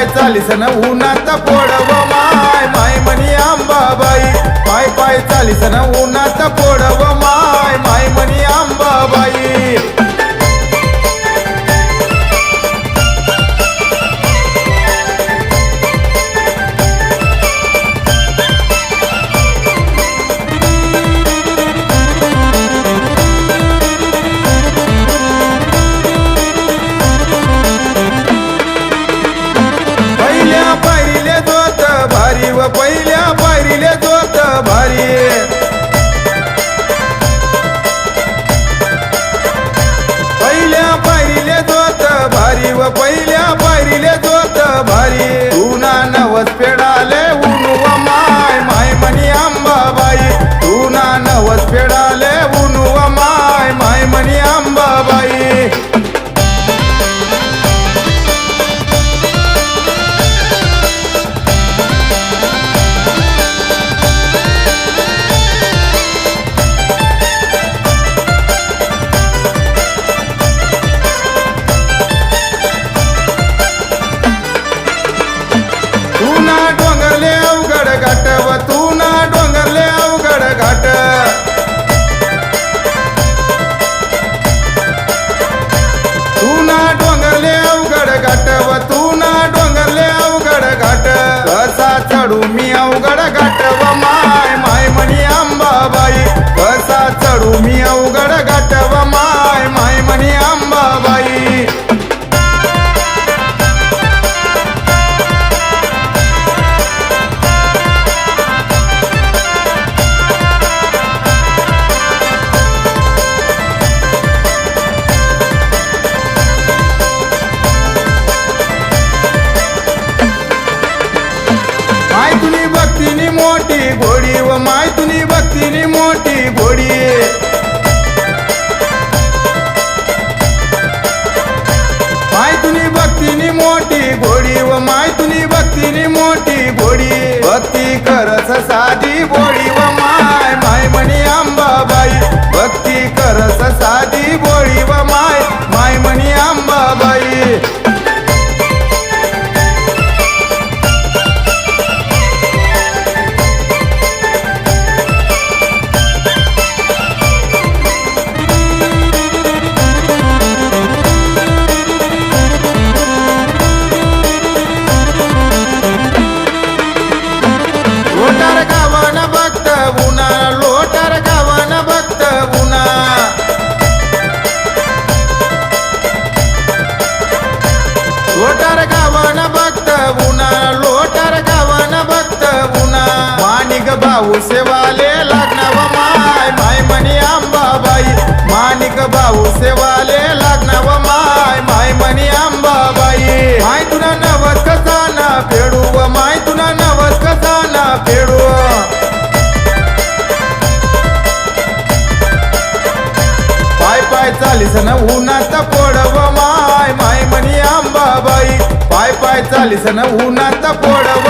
पाय चालीस न उन्हात पोडव माय माय म्हणी अंबाबाई पाय पाय चालीस न उन्हात पोडव माय माय म्हणी अंबाबाई पहिल्या पायरीले जोत भारी पहिल्या पायरीले जोत भारी व पहिल्या पायरीले जोत भारी तुना नवस पेडाले उनुव माय माय म्हणी अंबाबाई तुना नवस पेडाले उनुव माय माय म्हणी अंबाबाई चढू मी अवघड घाटव माय माय म्हणी अंबाबाई कसा चढू मी अवघड घाटव माय माय म्हणी अंबाबाई माय तुनी भक्तीनी मोठी घोडी व माय तुनी भक्तीनी मोठी घोडी माय तुनी भक्तीनी मोठी घोडी व माय तुनी भक्तीनी मोठी घोडी भक्ती करस साधी बोळी व माय माय म्हणी अंबाबाई भक्ती करस साधी बोळी व माय माय म्हणी अंबाबाई लोटार गावन भक्त उना लोटार गावन भक्त उना माणिक भाऊ सेवाले लागनाव माय माय म्हणी अंबाबाई माणिक भाऊ सेवाले लागनाव माय माय म्हणी अंबाबाई माय तुना नवस कसा ना फेडू व माय तुना नवस कसा ना फेडू पाय पाय चालीस न उन्हात पोडव माय माय म्हणी अंबाबाई पाय पाय चालीस न उन्हात पोडव